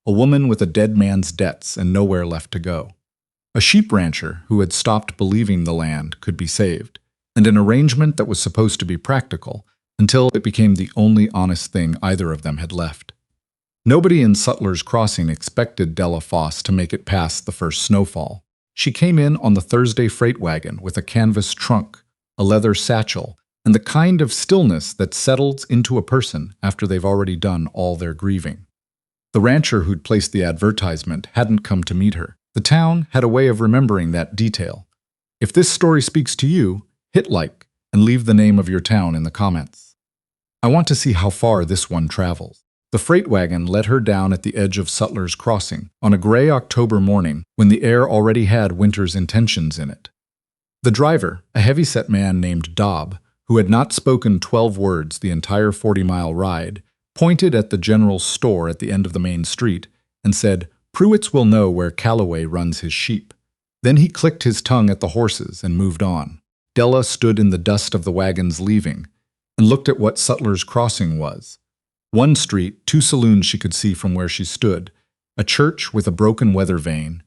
a woman with a dead man's debts and nowhere left to go, a sheep rancher who had stopped believing the land could be saved, and an arrangement that was supposed to be practical until it became the only honest thing either of them had left. Nobody in Suttler's Crossing expected Della Foss to make it past the first snowfall. She came in on the Thursday freight wagon with a canvas trunk, a leather satchel, and the kind of stillness that settles into a person after they've already done all their grieving. The rancher who'd placed the advertisement hadn't come to meet her. The town had a way of remembering that detail. If this story speaks to you, hit like and leave the name of your town in the comments. I want to see how far this one travels. The freight wagon led her down at the edge of Suttler's Crossing on a gray October morning when the air already had winter's intentions in it. The driver, a heavy-set man named Dobb, who had not spoken 12 words the entire 40-mile ride, pointed at the general store at the end of the main street and said, "Pruitt's will know where Calloway runs his sheep." Then he clicked his tongue at the horses and moved on. Della stood in the dust of the wagon's leaving and looked at what Suttler's Crossing was. One street, 2 saloons she could see from where she stood, a church with a broken weather vane,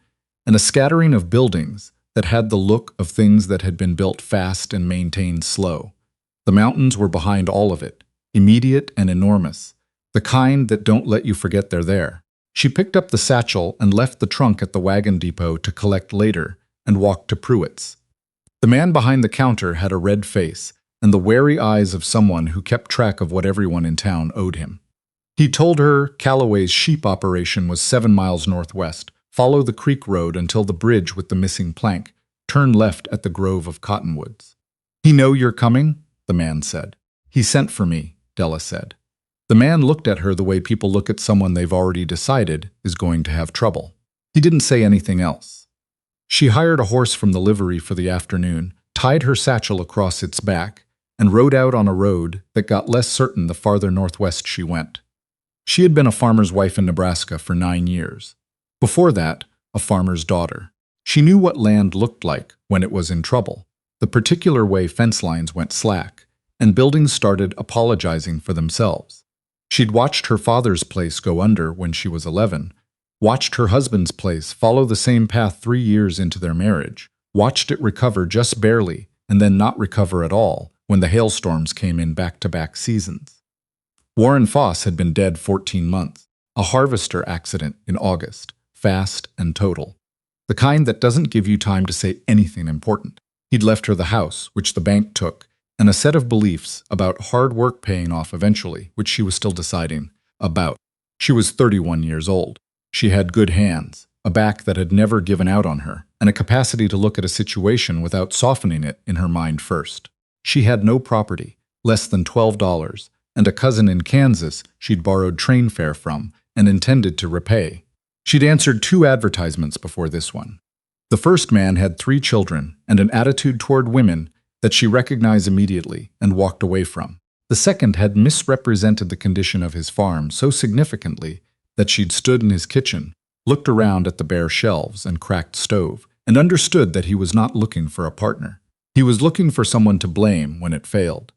and a scattering of buildings that had the look of things that had been built fast and maintained slow. The mountains were behind all of it, immediate and enormous, the kind that don't let you forget they're there. She picked up the satchel and left the trunk at the wagon depot to collect later and walked to Pruitt's. The man behind the counter had a red face and the wary eyes of someone who kept track of what everyone in town owed him. He told her Calloway's sheep operation was 7 miles northwest. Follow the creek road until the bridge with the missing plank. Turn left at the grove of cottonwoods. "He know you're coming?" the man said. "He sent for me," Della said. The man looked at her the way people look at someone they've already decided is going to have trouble. He didn't say anything else. She hired a horse from the livery for the afternoon, tied her satchel across its back, and rode out on a road that got less certain the farther northwest she went. She had been a farmer's wife in Nebraska for 9 years. Before that, a farmer's daughter. She knew what land looked like when it was in trouble, the particular way fence lines went slack, and buildings started apologizing for themselves. She'd watched her father's place go under when she was 11, watched her husband's place follow the same path 3 years into their marriage, watched it recover just barely and then not recover at all when the hailstorms came in back-to-back seasons. Warren Foss had been dead 14 months, a harvester accident in August, fast and total. The kind that doesn't give you time to say anything important. He'd left her the house, which the bank took, and a set of beliefs about hard work paying off eventually, which she was still deciding about. She was 31 years old. She had good hands, a back that had never given out on her, and a capacity to look at a situation without softening it in her mind first. She had no property, less than $12, and a cousin in Kansas she'd borrowed train fare from and intended to repay. She'd answered 2 advertisements before this one. The first man had 3 children and an attitude toward women that she recognized immediately and walked away from. The second had misrepresented the condition of his farm so significantly that she'd stood in his kitchen, looked around at the bare shelves and cracked stove, and understood that he was not looking for a partner. He was looking for someone to blame when it failed.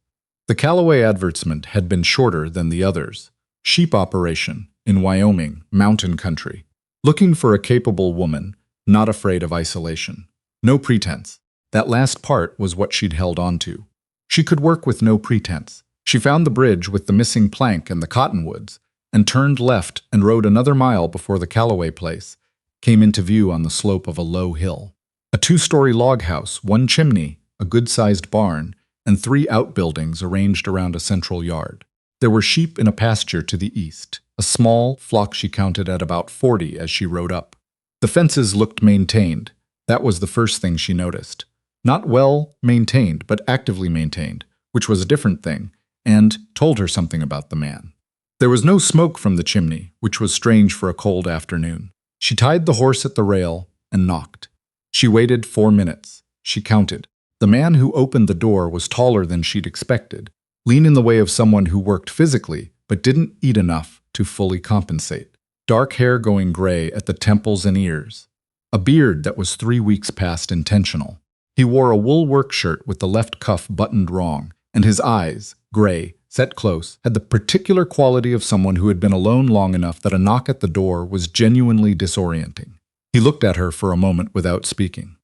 The Calloway advertisement had been shorter than the others. Sheep operation in Wyoming, mountain country. Looking for a capable woman, not afraid of isolation. No pretense. That last part was what she'd held on to. She could work with no pretense. She found the bridge with the missing plank and the cottonwoods, and turned left and rode another mile before the Calloway place came into view on the slope of a low hill. A 2-story log house, 1 chimney, a good-sized barn, and 3 outbuildings arranged around a central yard. There were sheep in a pasture to the east, a small flock she counted at about 40 as she rode up. The fences looked maintained. That was the first thing she noticed. Not well maintained, but actively maintained, which was a different thing, and told her something about the man. There was no smoke from the chimney, which was strange for a cold afternoon. She tied the horse at the rail and knocked. She waited 4 minutes. She counted. The man who opened the door was taller than she'd expected, lean in the way of someone who worked physically but didn't eat enough to fully compensate. Dark hair going gray at the temples and ears. A beard that was 3 weeks past intentional. He wore a wool work shirt with the left cuff buttoned wrong, and his eyes, gray, set close, had the particular quality of someone who had been alone long enough that a knock at the door was genuinely disorienting. He looked at her for a moment without speaking.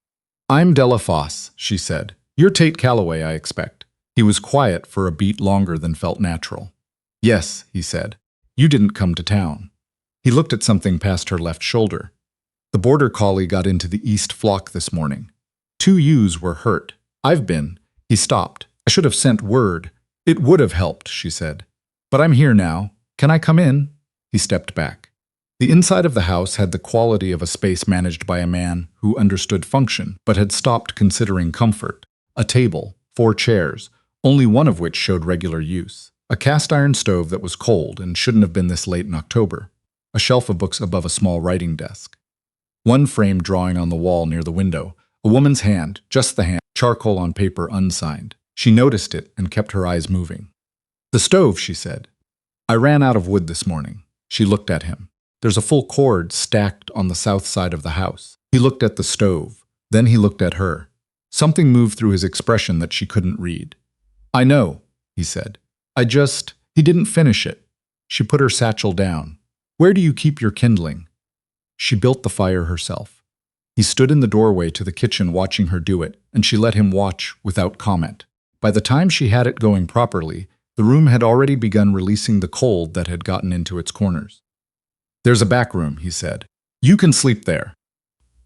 "I'm Della Foss," she said. "You're Tate Calloway, I expect." He was quiet for a beat longer than felt natural. "Yes," he said. "You didn't come to town." He looked at something past her left shoulder. "The border collie got into the east flock this morning. 2 ewes were hurt. I've been—" He stopped. "I should have sent word. It would have helped," she said. "But I'm here now. Can I come in?" He stepped back. The inside of the house had the quality of a space managed by a man who understood function but had stopped considering comfort. A table, 4 chairs, only one of which showed regular use. A cast-iron stove that was cold and shouldn't have been this late in October. A shelf of books above a small writing desk. One framed drawing on the wall near the window. A woman's hand, just the hand, charcoal on paper unsigned. She noticed it and kept her eyes moving. "The stove," she said. "I ran out of wood this morning." She looked at him. "There's a full cord stacked on the south side of the house." He looked at the stove. Then he looked at her. Something moved through his expression that she couldn't read. "I know," he said. He didn't finish it." She put her satchel down. "Where do you keep your kindling?" She built the fire herself. He stood in the doorway to the kitchen watching her do it, and she let him watch without comment. By the time she had it going properly, the room had already begun releasing the cold that had gotten into its corners. "There's a back room," he said. "You can sleep there."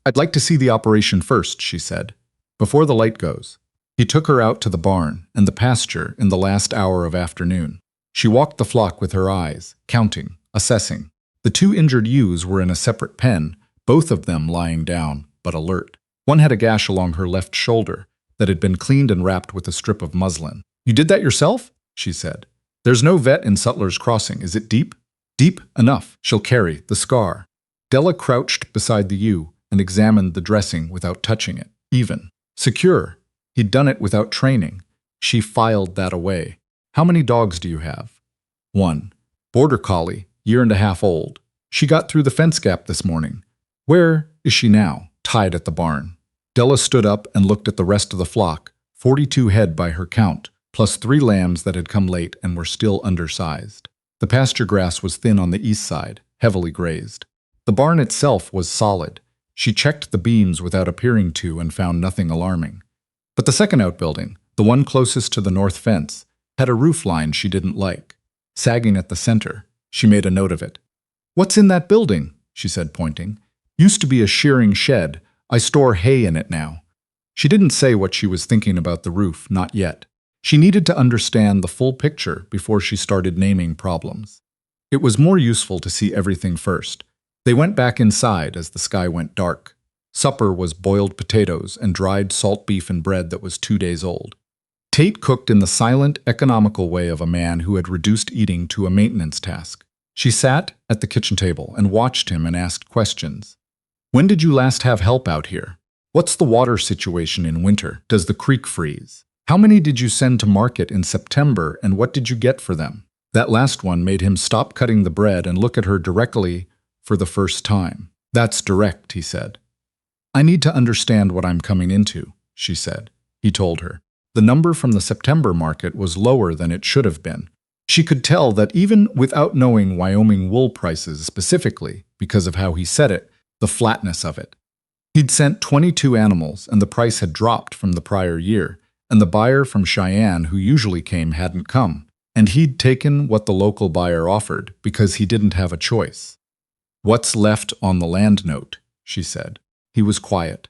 "I'd like to see the operation first," she said, "before the light goes." He took her out to the barn and the pasture in the last hour of afternoon. She walked the flock with her eyes, counting, assessing. The 2 injured ewes were in a separate pen, both of them lying down, but alert. One had a gash along her left shoulder that had been cleaned and wrapped with a strip of muslin. "You did that yourself?" she said. "There's no vet in Suttler's Crossing. Is it deep?" "Deep enough. She'll carry the scar." Della crouched beside the ewe and examined the dressing without touching it. Even. Secure. He'd done it without training. She filed that away. "How many dogs do you have?" "1. Border collie, 1.5 years old. She got through the fence gap this morning." "Where is she now?" "Tied at the barn." Della stood up and looked at the rest of the flock, 42 head by her count, plus 3 lambs that had come late and were still undersized. The pasture grass was thin on the east side, heavily grazed. The barn itself was solid. She checked the beams without appearing to and found nothing alarming. But the second outbuilding, the one closest to the north fence, had a roof line she didn't like. Sagging at the center, she made a note of it. "What's in that building?" she said, pointing. "Used to be a shearing shed. I store hay in it now." She didn't say what she was thinking about the roof, not yet. She needed to understand the full picture before she started naming problems. It was more useful to see everything first. They went back inside as the sky went dark. Supper was boiled potatoes and dried salt beef and bread that was 2 days old. Tate cooked in the silent, economical way of a man who had reduced eating to a maintenance task. She sat at the kitchen table and watched him and asked questions. "When did you last have help out here? What's the water situation in winter? Does the creek freeze? How many did you send to market in September and what did you get for them?" That last one made him stop cutting the bread and look at her directly for the first time. "That's direct," he said. "I need to understand what I'm coming into," she said. He told her. The number from the September market was lower than it should have been. She could tell that even without knowing Wyoming wool prices specifically, because of how he said it, the flatness of it. He'd sent 22 animals and the price had dropped from the prior year, and the buyer from Cheyenne who usually came hadn't come, and he'd taken what the local buyer offered because he didn't have a choice. "What's left on the land note?" she said. He was quiet.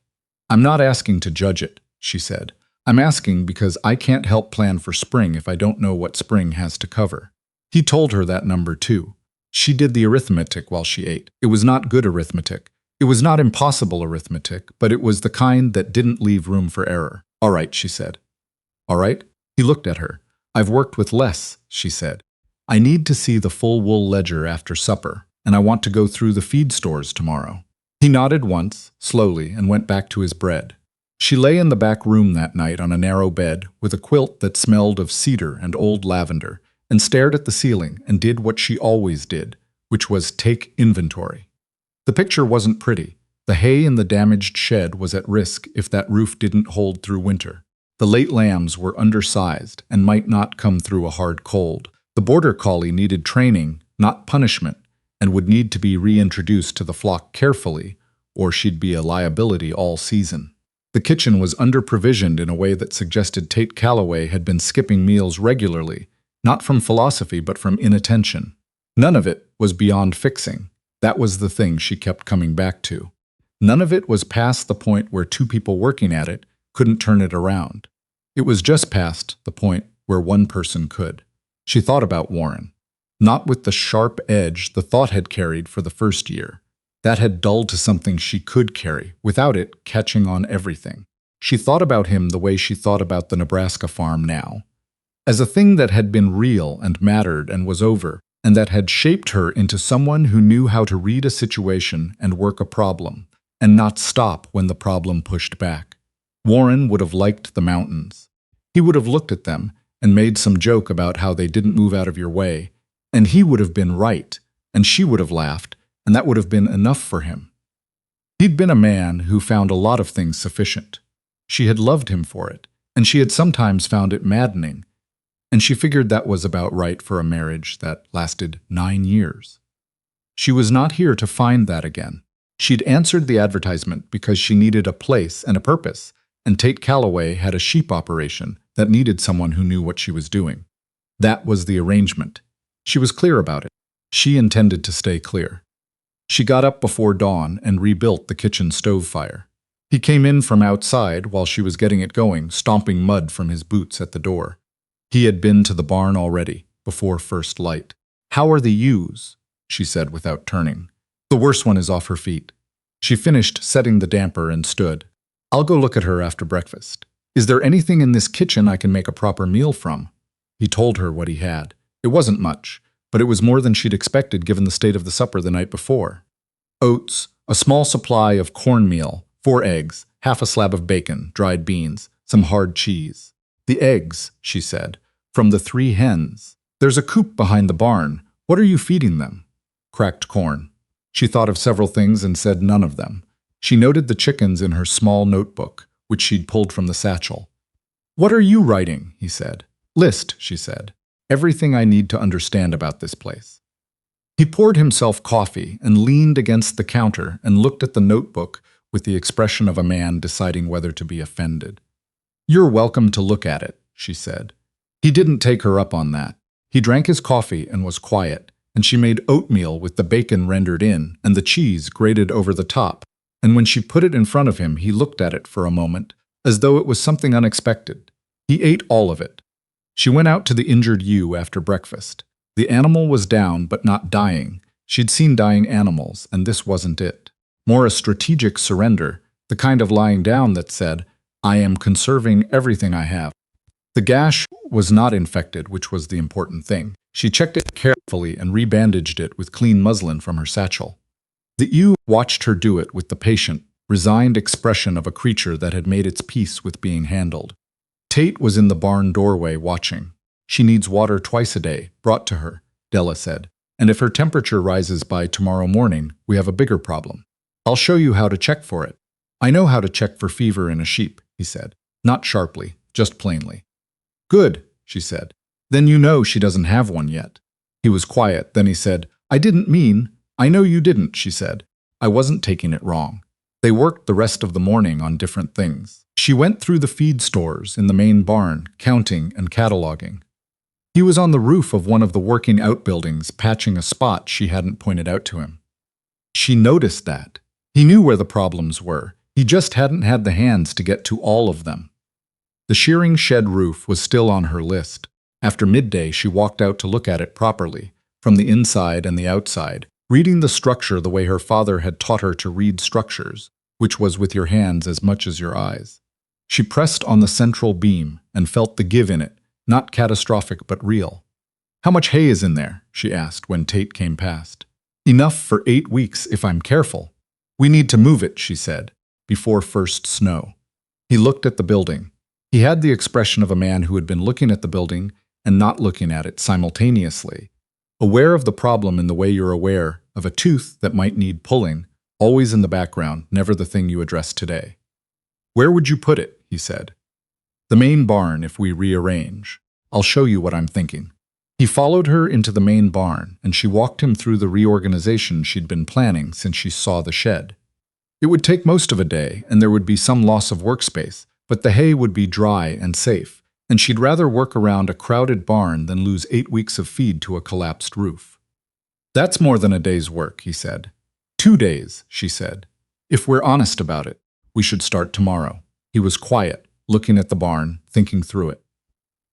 "I'm not asking to judge it," she said. "I'm asking because I can't help plan for spring if I don't know what spring has to cover." He told her that number too. She did the arithmetic while she ate. It was not good arithmetic. It was not impossible arithmetic, but it was the kind that didn't leave room for error. "All right," she said. "All right?" He looked at her. "I've worked with less," she said. "I need to see the full wool ledger after supper, and I want to go through the feed stores tomorrow." He nodded once, slowly, and went back to his bread. She lay in the back room that night on a narrow bed with a quilt that smelled of cedar and old lavender, and stared at the ceiling and did what she always did, which was take inventory. The picture wasn't pretty. The hay in the damaged shed was at risk if that roof didn't hold through winter. The late lambs were undersized and might not come through a hard cold. The border collie needed training, not punishment, and would need to be reintroduced to the flock carefully, or she'd be a liability all season. The kitchen was under-provisioned in a way that suggested Tate Calloway had been skipping meals regularly, not from philosophy but from inattention. None of it was beyond fixing. That was the thing she kept coming back to. None of it was past the point where two people working at it couldn't turn it around. It was just past the point where one person could. She thought about Warren. Not with the sharp edge the thought had carried for the first year. That had dulled to something she could carry, without it catching on everything. She thought about him the way she thought about the Nebraska farm now. As a thing that had been real and mattered and was over, and that had shaped her into someone who knew how to read a situation and work a problem, and not stop when the problem pushed back. Warren would have liked the mountains. He would have looked at them and made some joke about how they didn't move out of your way, and he would have been right, and she would have laughed, and that would have been enough for him. He'd been a man who found a lot of things sufficient. She had loved him for it, and she had sometimes found it maddening, and she figured that was about right for a marriage that lasted 9 years. She was not here to find that again. She'd answered the advertisement because she needed a place and a purpose, and Tate Calloway had a sheep operation that needed someone who knew what she was doing. That was the arrangement. She was clear about it. She intended to stay clear. She got up before dawn and rebuilt the kitchen stove fire. He came in from outside while she was getting it going, stomping mud from his boots at the door. He had been to the barn already, before first light. "How are the ewes?" she said without turning. The worst one is off her feet. She finished setting the damper and stood. "I'll go look at her after breakfast. Is there anything in this kitchen I can make a proper meal from?" He told her what he had. It wasn't much, but it was more than she'd expected given the state of the supper the night before. Oats, a small supply of cornmeal, 4 eggs, half a slab of bacon, dried beans, some hard cheese. "The eggs," she said, "from the 3 hens. There's a coop behind the barn. What are you feeding them?" "Cracked corn." She thought of several things and said none of them. She noted the chickens in her small notebook, which she'd pulled from the satchel. "What are you writing?" he said. "List," she said. "Everything I need to understand about this place." He poured himself coffee and leaned against the counter and looked at the notebook with the expression of a man deciding whether to be offended. "You're welcome to look at it," she said. He didn't take her up on that. He drank his coffee and was quiet, and she made oatmeal with the bacon rendered in and the cheese grated over the top, and when she put it in front of him, he looked at it for a moment, as though it was something unexpected. He ate all of it. She went out to the injured ewe after breakfast. The animal was down but not dying. She'd seen dying animals, and this wasn't it. More a strategic surrender, the kind of lying down that said, "I am conserving everything I have." The gash was not infected, which was the important thing. She checked it carefully and rebandaged it with clean muslin from her satchel. The ewe watched her do it with the patient, resigned expression of a creature that had made its peace with being handled. Tate was in the barn doorway watching. "She needs water twice a day, brought to her," Della said. "And if her temperature rises by tomorrow morning, we have a bigger problem. I'll show you how to check for it." "I know how to check for fever in a sheep," he said. Not sharply, just plainly. "Good," she said. "Then you know she doesn't have one yet." He was quiet, then he said, "I didn't mean—" "I know you didn't," she said. "I wasn't taking it wrong." They worked the rest of the morning on different things. She went through the feed stores in the main barn, counting and cataloging. He was on the roof of one of the working outbuildings, patching a spot she hadn't pointed out to him. She noticed that. He knew where the problems were. He just hadn't had the hands to get to all of them. The shearing shed roof was still on her list. After midday, she walked out to look at it properly, from the inside and the outside, reading the structure the way her father had taught her to read structures, which was with your hands as much as your eyes. She pressed on the central beam and felt the give in it, not catastrophic but real. "How much hay is in there?" she asked when Tate came past. "Enough for 8 weeks if I'm careful." "We need to move it," she said, "before first snow." He looked at the building. He had the expression of a man who had been looking at the building and not looking at it simultaneously, aware of the problem in the way you're aware of a tooth that might need pulling, always in the background, never the thing you address today. "Where would you put it?" he said. The main barn if we rearrange. I'll show you what I'm thinking. He followed her into the main barn, and she walked him through the reorganization she'd been planning since she saw the shed. It would take most of a day, and there would be some loss of workspace, but the hay would be dry and safe, and she'd rather work around a crowded barn than lose 8 weeks of feed to a collapsed roof. That's more than a day's work, he said. 2 days, she said. If we're honest about it, we should start tomorrow. He was quiet, looking at the barn, thinking through it.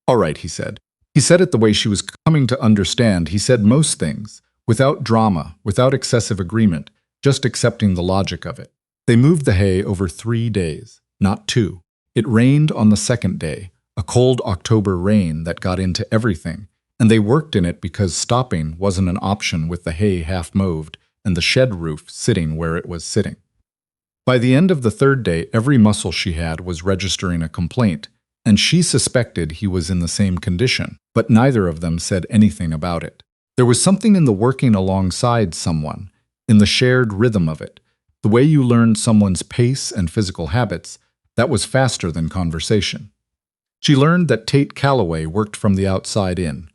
All right, he said. He said it the way she was coming to understand. He said most things, without drama, without excessive agreement, just accepting the logic of it. They moved the hay over 3 days, not 2. It rained on the second day, a cold October rain that got into everything, and they worked in it because stopping wasn't an option with the hay half-moved and the shed roof sitting where it was sitting. By the end of the third day, every muscle she had was registering a complaint, and she suspected he was in the same condition, but neither of them said anything about it. There was something in the working alongside someone, in the shared rhythm of it, the way you learned someone's pace and physical habits, that was faster than conversation. She learned that Tate Calloway worked from the outside in,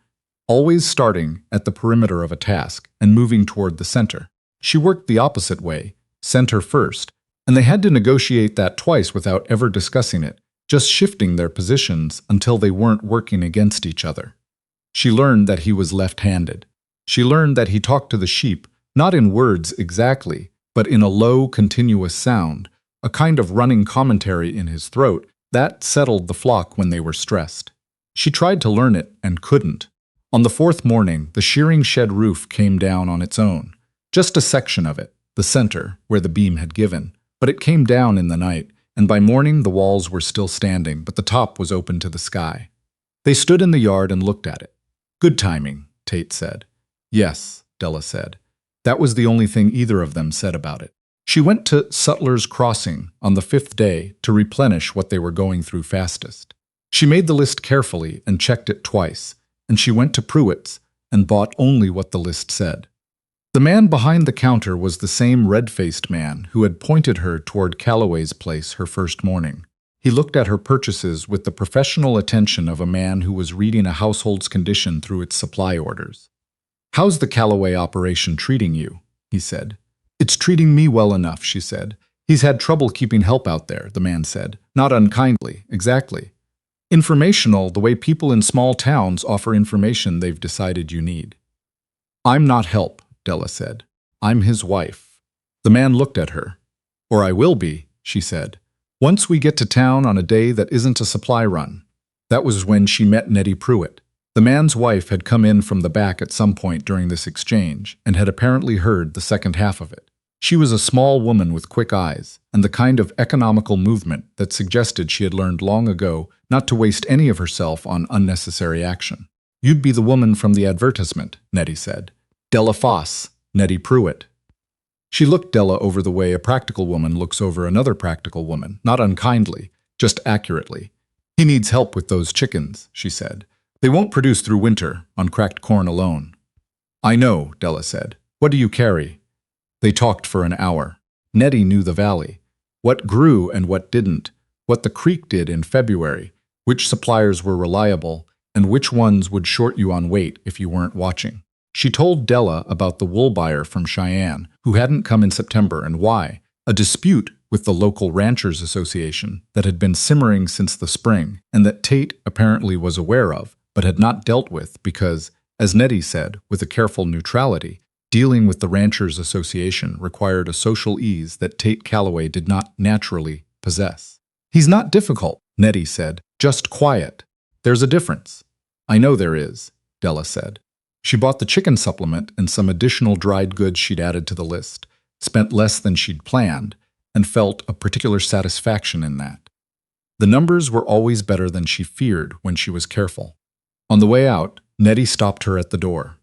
always starting at the perimeter of a task and moving toward the center. She worked the opposite way, center first, and they had to negotiate that twice without ever discussing it, just shifting their positions until they weren't working against each other. She learned that he was left-handed. She learned that he talked to the sheep, not in words exactly, but in a low, continuous sound, a kind of running commentary in his throat that settled the flock when they were stressed. She tried to learn it and couldn't. On the fourth morning, the shearing shed roof came down on its own. Just a section of it, the center, where the beam had given. But it came down in the night, and by morning the walls were still standing, but the top was open to the sky. They stood in the yard and looked at it. Good timing, Tate said. Yes, Della said. That was the only thing either of them said about it. She went to Suttler's Crossing on the 5th day to replenish what they were going through fastest. She made the list carefully and checked it twice, and she went to Pruitt's and bought only what the list said. The man behind the counter was the same red-faced man who had pointed her toward Calloway's place her first morning. He looked at her purchases with the professional attention of a man who was reading a household's condition through its supply orders. "How's the Calloway operation treating you?" he said. "It's treating me well enough," she said. "He's had trouble keeping help out there," the man said. "Not unkindly, exactly. Informational, the way people in small towns offer information they've decided you need." "I'm not help," Della said. "I'm his wife." The man looked at her. "Or I will be," she said. "Once we get to town on a day that isn't a supply run." That was when she met Nettie Pruitt. The man's wife had come in from the back at some point during this exchange and had apparently heard the second half of it. She was a small woman with quick eyes and the kind of economical movement that suggested she had learned long ago not to waste any of herself on unnecessary action. "You'd be the woman from the advertisement," Nettie said. "Della Foss, Nettie Pruitt." She looked Della over the way a practical woman looks over another practical woman, not unkindly, just accurately. "He needs help with those chickens," she said. "They won't produce through winter, on cracked corn alone." "I know," Della said. "What do you carry?" They talked for an hour. Nettie knew the valley. What grew and what didn't, what the creek did in February, which suppliers were reliable, and which ones would short you on weight if you weren't watching. She told Della about the wool buyer from Cheyenne, who hadn't come in September and why, a dispute with the local Ranchers Association that had been simmering since the spring and that Tate apparently was aware of, but had not dealt with because, as Nettie said, with a careful neutrality, dealing with the Ranchers Association required a social ease that Tate Calloway did not naturally possess. "He's not difficult," Nettie said, "just quiet. There's a difference." "I know there is," Della said. She bought the chicken supplement and some additional dried goods she'd added to the list, spent less than she'd planned, and felt a particular satisfaction in that. The numbers were always better than she feared when she was careful. On the way out, Nettie stopped her at the door.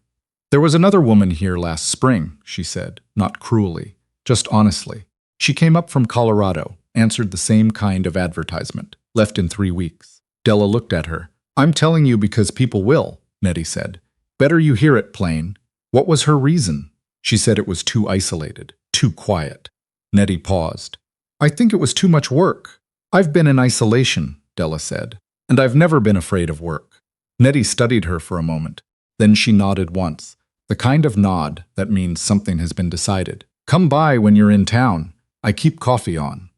"There was another woman here last spring," she said, not cruelly, just honestly. "She came up from Colorado, answered the same kind of advertisement, left in 3 weeks." Della looked at her. "I'm telling you because people will," Nettie said. "Better you hear it plain. What was her reason?" She said it was too isolated, too quiet. Nettie paused. "I think it was too much work." "I've been in isolation," Della said. And I've never been afraid of work. Nettie studied her for a moment. Then she nodded once, the kind of nod that means something has been decided. Come by when you're in town. I keep coffee on.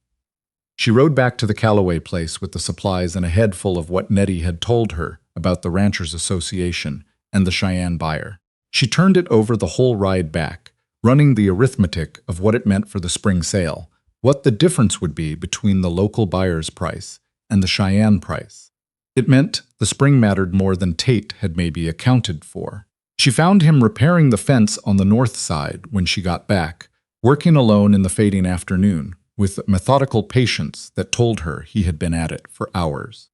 She rode back to the Calloway place with the supplies and a head full of what Nettie had told her about the Ranchers Association and the Cheyenne buyer. She turned it over the whole ride back, running the arithmetic of what it meant for the spring sale, what the difference would be between the local buyer's price and the Cheyenne price. It meant the spring mattered more than Tate had maybe accounted for. She found him repairing the fence on the north side when she got back, working alone in the fading afternoon, with methodical patience that told her he had been at it for hours.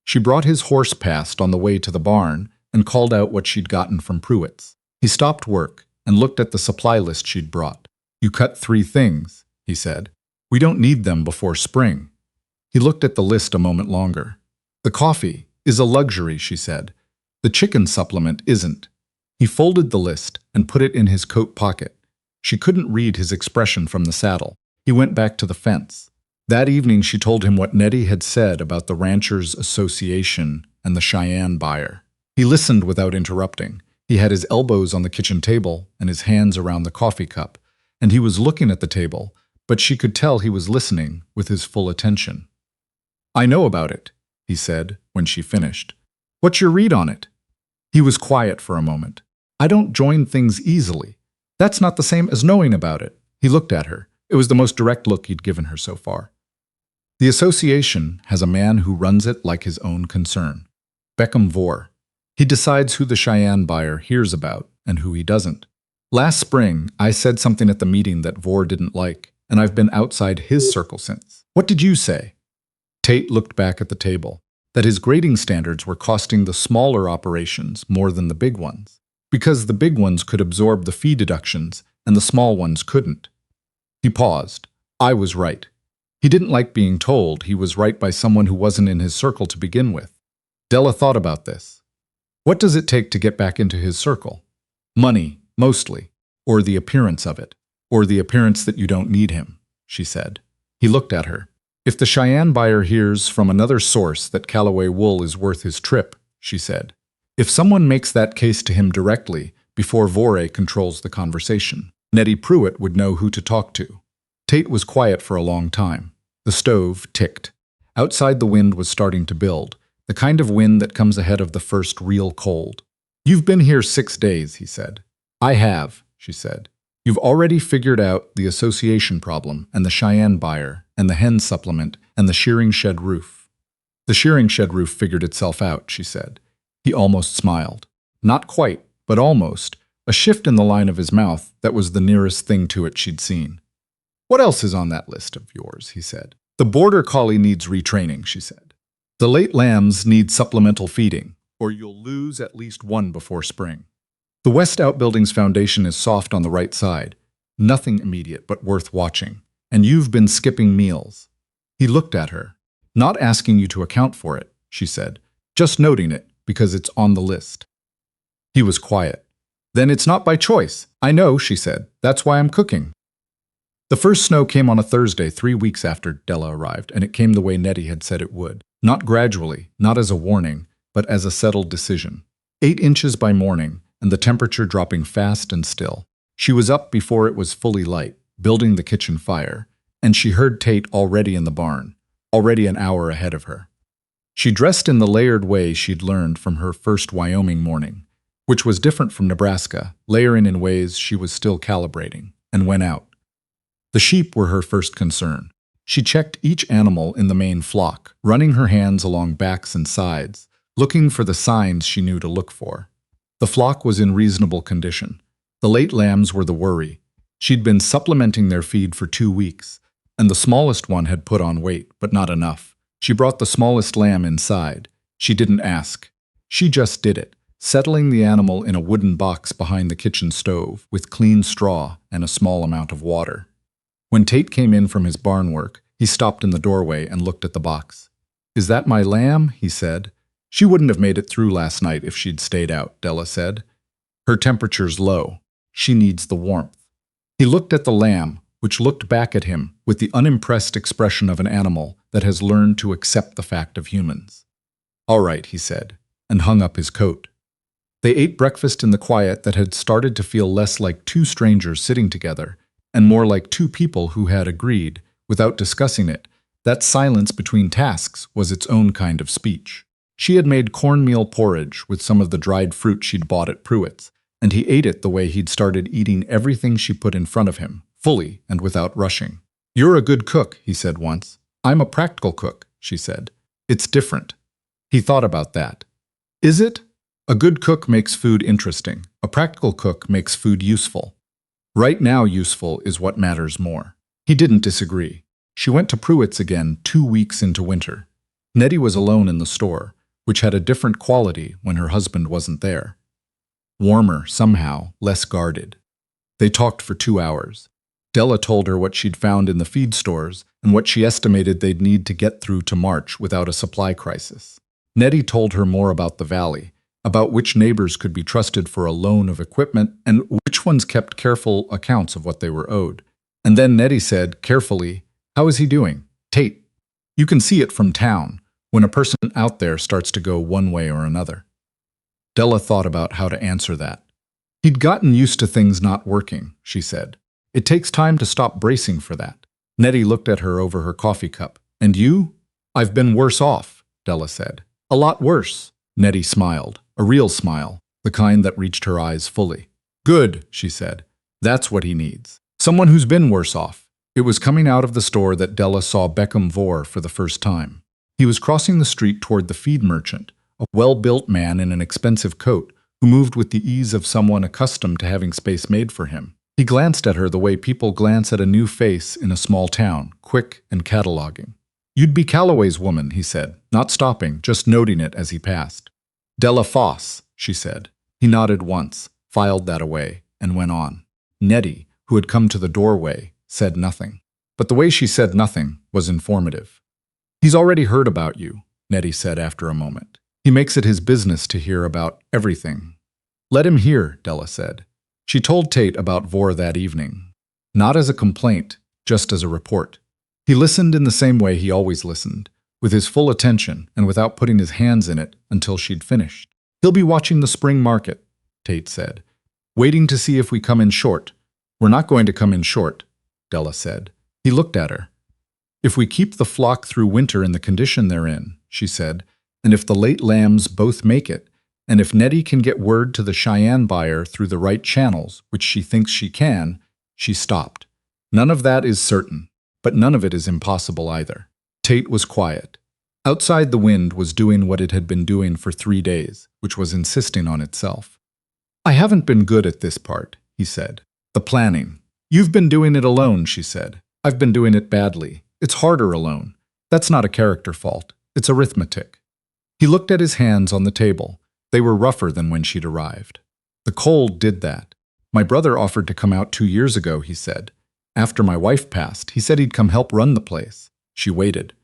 She brought his horse past on the way to the barn and called out what she'd gotten from Pruitt's. He stopped work and looked at the supply list she'd brought. You cut 3 things, he said. We don't need them before spring. He looked at the list a moment longer. The coffee is a luxury, she said. The chicken supplement isn't. He folded the list and put it in his coat pocket. She couldn't read his expression from the saddle. He went back to the fence. That evening she told him what Nettie had said about the Ranchers Association and the Cheyenne buyer. He listened without interrupting. He had his elbows on the kitchen table and his hands around the coffee cup, and he was looking at the table, but she could tell he was listening with his full attention. I know about it, he said when she finished. What's your read on it? He was quiet for a moment. I don't join things easily. That's not the same as knowing about it. He looked at her. It was the most direct look he'd given her so far. The association has a man who runs it like his own concern. Beckham Vore. He decides who the Cheyenne buyer hears about and who he doesn't. Last spring, I said something at the meeting that Vore didn't like, and I've been outside his circle since. What did you say? Tate looked back at the table. That his grading standards were costing the smaller operations more than the big ones, because the big ones could absorb the fee deductions and the small ones couldn't. He paused. I was right. He didn't like being told he was right by someone who wasn't in his circle to begin with. Della thought about this. What does it take to get back into his circle? Money, mostly, or the appearance of it, or the appearance that you don't need him, she said. He looked at her. If the Cheyenne buyer hears from another source that Callaway wool is worth his trip, she said. If someone makes that case to him directly before Vore controls the conversation, Nettie Pruitt would know who to talk to. Tate was quiet for a long time. The stove ticked. Outside the wind was starting to build, the kind of wind that comes ahead of the first real cold. You've been here 6 days, he said. I have, she said. You've already figured out the association problem and the Cheyenne buyer and the hen supplement and the shearing shed roof. The shearing shed roof figured itself out, she said. He almost smiled. Not quite, but almost, a shift in the line of his mouth that was the nearest thing to it she'd seen. What else is on that list of yours, he said. The border collie needs retraining, she said. The late lambs need supplemental feeding, or you'll lose at least one before spring. The West Outbuildings Foundation is soft on the right side. Nothing immediate but worth watching. And you've been skipping meals. He looked at her. Not asking you to account for it, she said. Just noting it, because it's on the list. He was quiet. Then it's not by choice. I know, she said. That's why I'm cooking. The first snow came on a Thursday 3 weeks after Della arrived, and it came the way Nettie had said it would. Not gradually, not as a warning, but as a settled decision. 8 inches by morning, and the temperature dropping fast and still. She was up before it was fully light, building the kitchen fire, and she heard Tate already in the barn, already an hour ahead of her. She dressed in the layered way she'd learned from her first Wyoming morning, which was different from Nebraska, layering in ways she was still calibrating, and went out. The sheep were her first concern. She checked each animal in the main flock, running her hands along backs and sides, looking for the signs she knew to look for. The flock was in reasonable condition. The late lambs were the worry. She'd been supplementing their feed for 2 weeks, and the smallest one had put on weight, but not enough. She brought the smallest lamb inside. She didn't ask. She just did it, settling the animal in a wooden box behind the kitchen stove with clean straw and a small amount of water. When Tate came in from his barn work, he stopped in the doorway and looked at the box. Is that my lamb? He said. She wouldn't have made it through last night if she'd stayed out, Della said. Her temperature's low. She needs the warmth. He looked at the lamb, which looked back at him with the unimpressed expression of an animal that has learned to accept the fact of humans. "All right," he said, and hung up his coat. They ate breakfast in the quiet that had started to feel less like two strangers sitting together, and more like two people who had agreed, without discussing it, that silence between tasks was its own kind of speech. She had made cornmeal porridge with some of the dried fruit she'd bought at Pruitt's, and he ate it the way he'd started eating everything she put in front of him, fully and without rushing. "You're a good cook," he said once. "I'm a practical cook," she said. "It's different." He thought about that. Is it? A good cook makes food interesting. A practical cook makes food useful. Right now, useful is what matters more. He didn't disagree. She went to Pruitt's again 2 weeks into winter. Nettie was alone in the store, which had a different quality when her husband wasn't there. Warmer, somehow, less guarded. They talked for 2 hours. Della told her what she'd found in the feed stores and what she estimated they'd need to get through to March without a supply crisis. Nettie told her more about the valley, about which neighbors could be trusted for a loan of equipment and which ones kept careful accounts of what they were owed. And then Nettie said, carefully, "How is he doing? Tate." You can see it from town, when a person out there starts to go one way or another. Della thought about how to answer that. He'd gotten used to things not working, she said. It takes time to stop bracing for that. Nettie looked at her over her coffee cup. "And you?" "I've been worse off," Della said. "A lot worse." Nettie smiled, a real smile, the kind that reached her eyes fully. "Good," she said. "That's what he needs. Someone who's been worse off." It was coming out of the store that Della saw Beckham Vore for the first time. He was crossing the street toward the feed merchant, a well-built man in an expensive coat who moved with the ease of someone accustomed to having space made for him. He glanced at her the way people glance at a new face in a small town, quick and cataloging. "You'd be Calloway's woman," he said, not stopping, just noting it as he passed. "Della Foss," she said. He nodded once, filed that away, and went on. Nettie, who had come to the doorway, said nothing. But the way she said nothing was informative. "He's already heard about you," Nettie said after a moment. "He makes it his business to hear about everything." "Let him hear," Della said. She told Tate about Vore that evening. Not as a complaint, just as a report. He listened in the same way he always listened, with his full attention and without putting his hands in it until she'd finished. "He'll be watching the spring market," Tate said, "waiting to see if we come in short." "We're not going to come in short," Della said. He looked at her. "If we keep the flock through winter in the condition they're in," she said, "and if the late lambs both make it, and if Nettie can get word to the Cheyenne buyer through the right channels, which she thinks she can," she stopped. "None of that is certain, but none of it is impossible either." Tate was quiet. Outside, the wind was doing what it had been doing for 3 days, which was insisting on itself. "I haven't been good at this part," he said. "The planning." "You've been doing it alone," she said. "I've been doing it badly. It's harder alone. That's not a character fault. It's arithmetic." He looked at his hands on the table. They were rougher than when she'd arrived. "The cold did that. My brother offered to come out 2 years ago," he said. "After my wife passed, he said he'd come help run the place." She waited.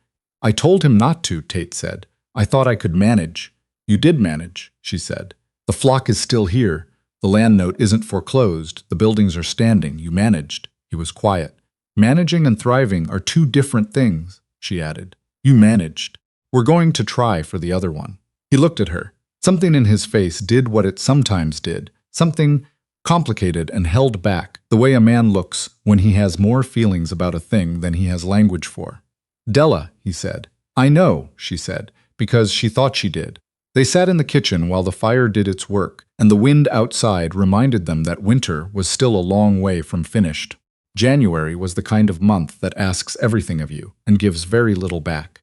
"I told him not to," Tate said. "I thought I could manage." "You did manage," she said. "The flock is still here. The land note isn't foreclosed. The buildings are standing. You managed." He was quiet. "Managing and thriving are 2 different things," she added. "You managed. We're going to try for the other one." He looked at her. Something in his face did what it sometimes did, something complicated and held back, the way a man looks when he has more feelings about a thing than he has language for. "Della," he said. "I know," she said, because she thought she did. They sat in the kitchen while the fire did its work, and the wind outside reminded them that winter was still a long way from finished. January was the kind of month that asks everything of you and gives very little back.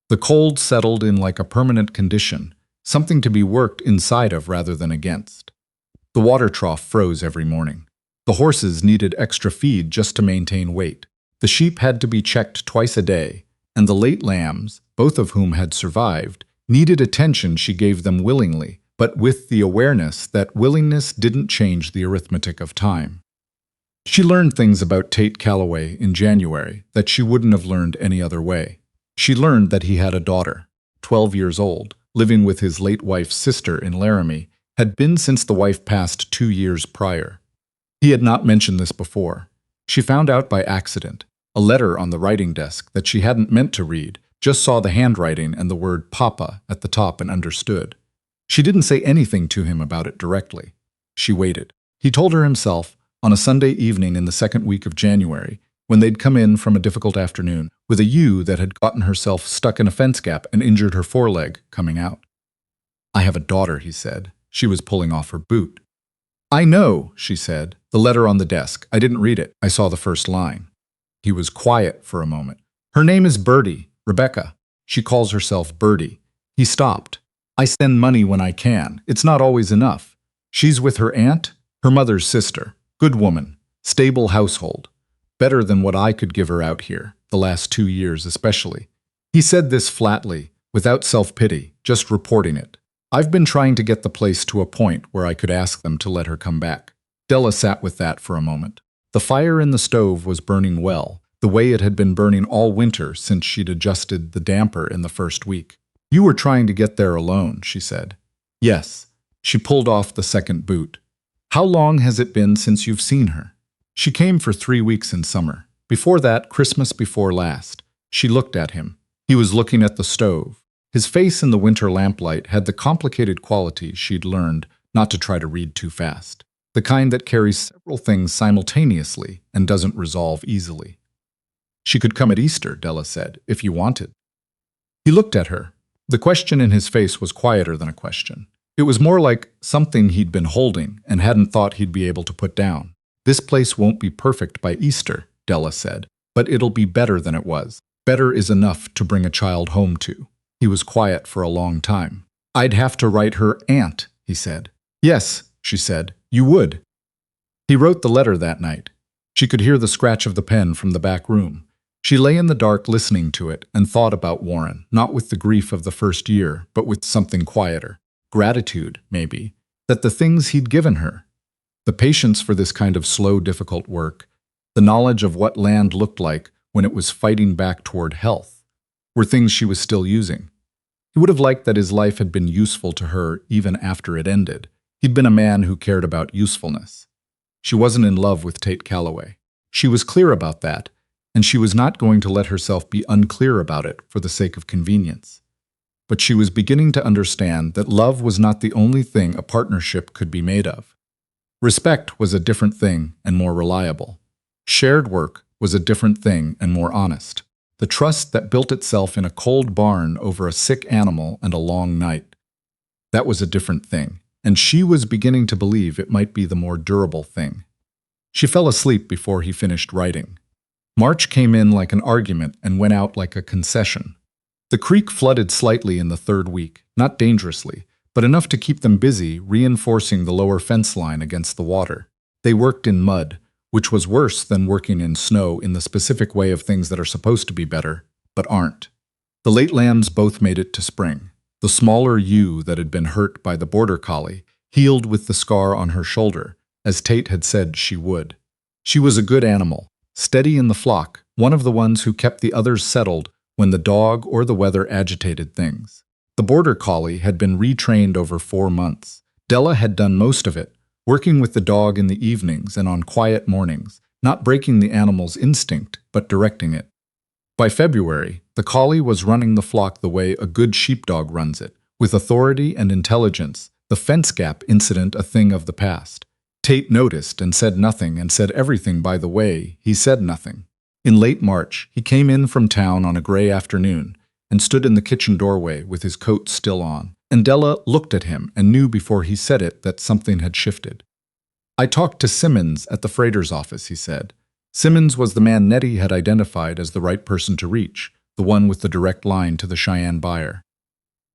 The cold settled in like a permanent condition, something to be worked inside of rather than against. The water trough froze every morning. The horses needed extra feed just to maintain weight. The sheep had to be checked twice a day, and the late lambs, both of whom had survived, needed attention she gave them willingly, but with the awareness that willingness didn't change the arithmetic of time. She learned things about Tate Calloway in January that she wouldn't have learned any other way. She learned that he had a daughter, 12 years old, living with his late wife's sister in Laramie, had been since the wife passed 2 years prior. He had not mentioned this before. She found out by accident, a letter on the writing desk that she hadn't meant to read, just saw the handwriting and the word Papa at the top and understood. She didn't say anything to him about it directly. She waited. He told her himself, on a Sunday evening in the second week of January, when they'd come in from a difficult afternoon, with a ewe that had gotten herself stuck in a fence gap and injured her foreleg coming out. "I have a daughter," he said. She was pulling off her boot. "I know," she said. "The letter on the desk. I didn't read it. I saw the first line." He was quiet for a moment. "Her name is Birdie, Rebecca. She calls herself Birdie." He stopped. "I send money when I can. It's not always enough. She's with her aunt, her mother's sister. Good woman. Stable household. Better than what I could give her out here, the last 2 years especially." He said this flatly, without self-pity, just reporting it. "I've been trying to get the place to a point where I could ask them to let her come back." Della sat with that for a moment. The fire in the stove was burning well, the way it had been burning all winter since she'd adjusted the damper in the first week. "You were trying to get there alone," she said. "Yes." She pulled off the second boot. "How long has it been since you've seen her?" "She came for 3 weeks in summer. Before that, Christmas before last." She looked at him. He was looking at the stove. His face in the winter lamplight had the complicated quality she'd learned not to try to read too fast, the kind that carries several things simultaneously and doesn't resolve easily. "She could come at Easter," Della said, "if you wanted." He looked at her. The question in his face was quieter than a question. It was more like something he'd been holding and hadn't thought he'd be able to put down. "This place won't be perfect by Easter," Della said, "but it'll be better than it was. Better is enough to bring a child home to." He was quiet for a long time. "I'd have to write her aunt," he said. "Yes," she said, "you would." He wrote the letter that night. She could hear the scratch of the pen from the back room. She lay in the dark listening to it and thought about Warren, not with the grief of the first year, but with something quieter. Gratitude, maybe, that the things he'd given her, the patience for this kind of slow, difficult work, the knowledge of what land looked like when it was fighting back toward health, were things she was still using. He would have liked that his life had been useful to her even after it ended. He'd been a man who cared about usefulness. She wasn't in love with Tate Calloway. She was clear about that, and she was not going to let herself be unclear about it for the sake of convenience. But she was beginning to understand that love was not the only thing a partnership could be made of. Respect was a different thing and more reliable. Shared work was a different thing and more honest. The trust that built itself in a cold barn over a sick animal and a long night. That was a different thing, and she was beginning to believe it might be the more durable thing. She fell asleep before he finished writing. March came in like an argument and went out like a concession. The creek flooded slightly in the third week, not dangerously, but enough to keep them busy reinforcing the lower fence line against the water. They worked in mud, which was worse than working in snow in the specific way of things that are supposed to be better, but aren't. The late lambs both made it to spring. The smaller ewe that had been hurt by the border collie healed with the scar on her shoulder, as Tate had said she would. She was a good animal, steady in the flock, one of the ones who kept the others settled when the dog or the weather agitated things. The border collie had been retrained over 4 months. Della had done most of it, working with the dog in the evenings and on quiet mornings, not breaking the animal's instinct, but directing it. By February, the collie was running the flock the way a good sheepdog runs it, with authority and intelligence, the fence gap incident a thing of the past. Tate noticed and said nothing and said everything by the way he said nothing. In late March, he came in from town on a gray afternoon and stood in the kitchen doorway with his coat still on. And Della looked at him and knew before he said it that something had shifted. "I talked to Simmons at the freighter's office," he said. Simmons was the man Nettie had identified as the right person to reach, the one with the direct line to the Cheyenne buyer.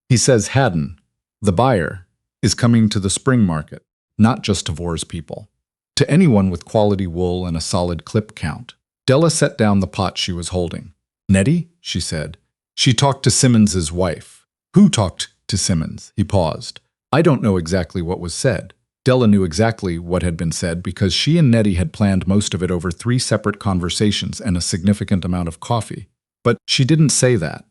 "He says Haddon, the buyer, is coming to the spring market, not just to Vore's people. To anyone with quality wool and a solid clip count." Della set down the pot she was holding. "Nettie?" she said. "She talked to Simmons's wife." "Who talked to Simmons?" He paused. "I don't know exactly what was said." Della knew exactly what had been said because she and Nettie had planned most of it over 3 separate conversations and a significant amount of coffee. But she didn't say that.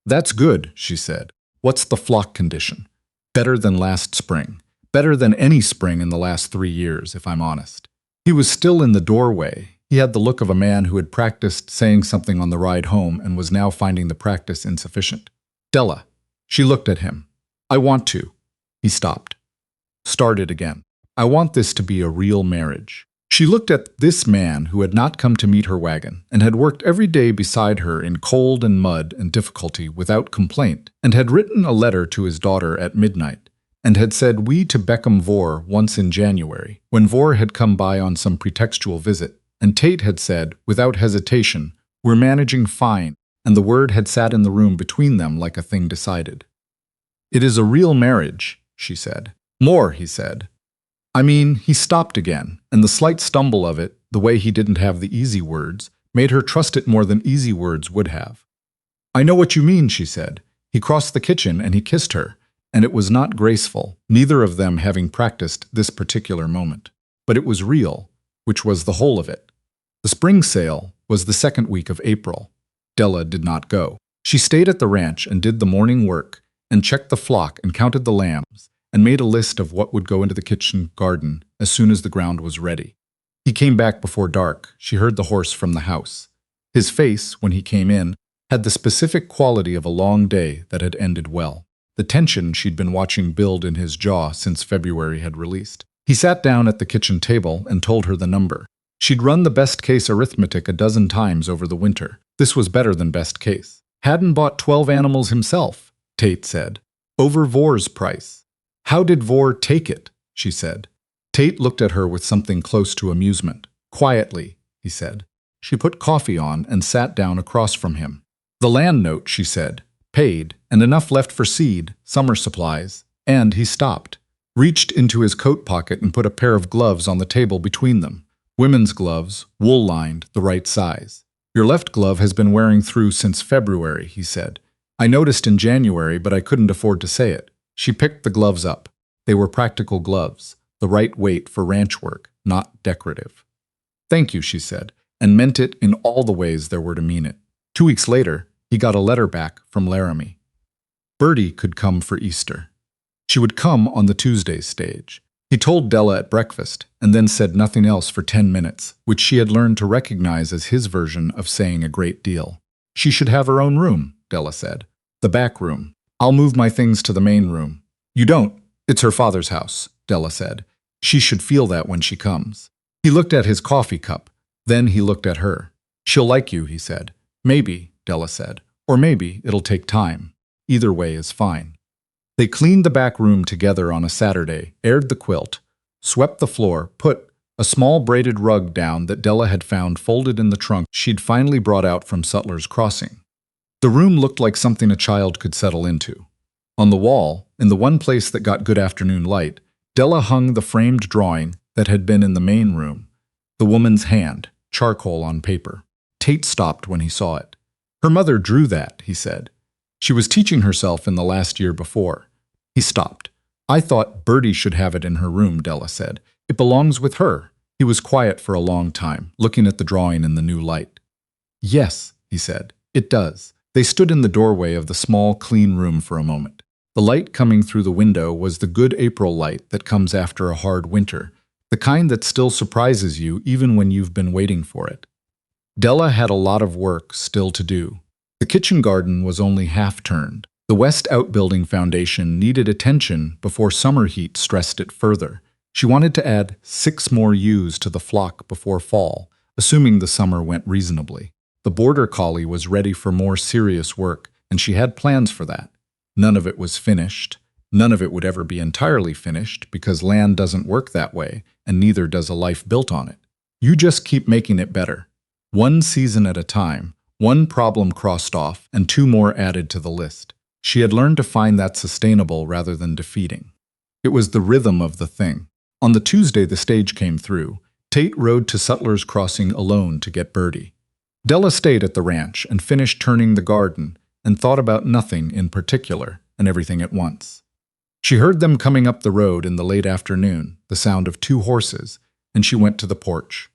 "That's good," she said. "What's the flock condition?" "Better than last spring. Better than any spring in the last 3 years, if I'm honest." He was still in the doorway, He had the look of a man who had practiced saying something on the ride home and was now finding the practice insufficient. Della. She looked at him. I want to. He stopped. Started again. I want this to be a real marriage. She looked at this man who had not come to meet her wagon and had worked every day beside her in cold and mud and difficulty without complaint, and had written a letter to his daughter at midnight, and had said we to Beckham Vore once in January, when Vore had come by on some pretextual visit, and Tate had said, without hesitation, we're managing fine, and the word had sat in the room between them like a thing decided. It is a real marriage, she said. More, he said. I mean, he stopped again, and the slight stumble of it, the way he didn't have the easy words, made her trust it more than easy words would have. I know what you mean, she said. He crossed the kitchen and he kissed her, and it was not graceful, neither of them having practiced this particular moment. But it was real, which was the whole of it. The spring sale was the second week of April. Della did not go. She stayed at the ranch and did the morning work, and checked the flock and counted the lambs, and made a list of what would go into the kitchen garden as soon as the ground was ready. He came back before dark. She heard the horse from the house. His face, when he came in, had the specific quality of a long day that had ended well. The tension she'd been watching build in his jaw since February had released. He sat down at the kitchen table and told her the number. She'd run the best case arithmetic a dozen times over the winter. This was better than best case. Hadn't bought 12 animals himself, Tate said. Over Vore's price. How did Vore take it? She said. Tate looked at her with something close to amusement. Quietly, he said. She put coffee on and sat down across from him. The land note, she said. Paid, and enough left for seed, summer supplies. And he stopped. Reached into his coat pocket and put a pair of gloves on the table between them. Women's gloves, wool-lined, the right size. Your left glove has been wearing through since February, he said. I noticed in January, but I couldn't afford to say it. She picked the gloves up. They were practical gloves, the right weight for ranch work, not decorative. Thank you, she said, and meant it in all the ways there were to mean it. 2 weeks later, he got a letter back from Laramie. Bertie could come for Easter. She would come on the Tuesday stage. He told Della at breakfast, and then said nothing else for 10 minutes, which she had learned to recognize as his version of saying a great deal. She should have her own room, Della said. The back room. I'll move my things to the main room. You don't. It's her father's house, Della said. She should feel that when she comes. He looked at his coffee cup. Then he looked at her. She'll like you, he said. Maybe, Della said. Or maybe it'll take time. Either way is fine. They cleaned the back room together on a Saturday, aired the quilt, swept the floor, put a small braided rug down that Della had found folded in the trunk she'd finally brought out from Suttler's crossing. The room looked like something a child could settle into. On the wall, in the one place that got good afternoon light, Della hung the framed drawing that had been in the main room, the woman's hand, charcoal on paper. Tate stopped when he saw it. Her mother drew that, he said. She was teaching herself in the last year before. He stopped. I thought Bertie should have it in her room, Della said. It belongs with her. He was quiet for a long time, looking at the drawing in the new light. Yes, he said, it does. They stood in the doorway of the small, clean room for a moment. The light coming through the window was the good April light that comes after a hard winter, the kind that still surprises you even when you've been waiting for it. Della had a lot of work still to do. The kitchen garden was only half turned. The west outbuilding foundation needed attention before summer heat stressed it further. She wanted to add 6 more ewes to the flock before fall, assuming the summer went reasonably. The border collie was ready for more serious work, and she had plans for that. None of it was finished. None of it would ever be entirely finished because land doesn't work that way, and neither does a life built on it. You just keep making it better. One season at a time, one problem crossed off, and 2 more added to the list. She had learned to find that sustainable rather than defeating. It was the rhythm of the thing. On the Tuesday the stage came through, Tate rode to Suttler's Crossing alone to get Bertie. Della stayed at the ranch and finished turning the garden and thought about nothing in particular and everything at once. She heard them coming up the road in the late afternoon, the sound of 2 horses, and she went to the porch.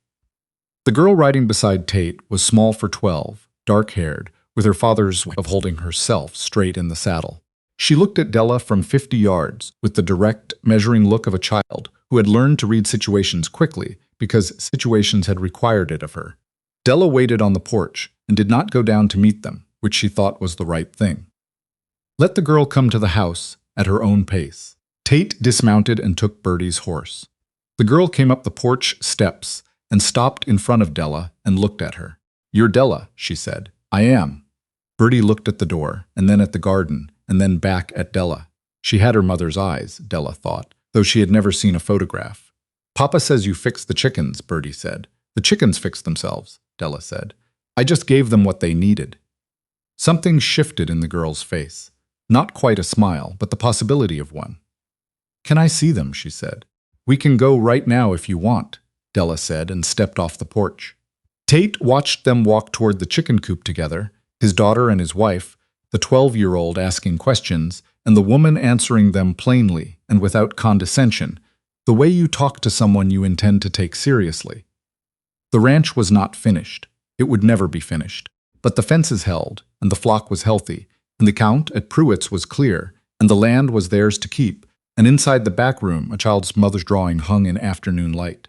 The girl riding beside Tate was small for 12, dark-haired, with her father's way of holding herself straight in the saddle. She looked at Della from 50 yards with the direct, measuring look of a child who had learned to read situations quickly because situations had required it of her. Della waited on the porch and did not go down to meet them, which she thought was the right thing. Let the girl come to the house at her own pace. Tate dismounted and took Bertie's horse. The girl came up the porch steps and stopped in front of Della and looked at her. "You're Della," she said. "I am." Bertie looked at the door, and then at the garden, and then back at Della. She had her mother's eyes, Della thought, though she had never seen a photograph. "Papa says you fixed the chickens," Bertie said. "The chickens fixed themselves," Della said. "I just gave them what they needed." Something shifted in the girl's face. Not quite a smile, but the possibility of one. "Can I see them?" she said. "We can go right now if you want," Della said and stepped off the porch. Tate watched them walk toward the chicken coop together, his daughter and his wife, the 12-year-old asking questions, and the woman answering them plainly and without condescension, the way you talk to someone you intend to take seriously. The ranch was not finished. It would never be finished. But the fences held, and the flock was healthy, and the count at Pruitt's was clear, and the land was theirs to keep, and inside the back room a child's mother's drawing hung in afternoon light.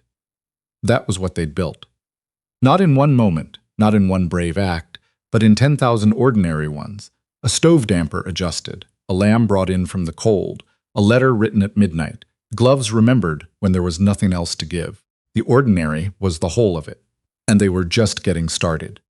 That was what they'd built. Not in one moment, not in one brave act, but in 10,000 ordinary ones. A stove damper adjusted, a lamb brought in from the cold, a letter written at midnight, gloves remembered when there was nothing else to give. The ordinary was the whole of it, and they were just getting started.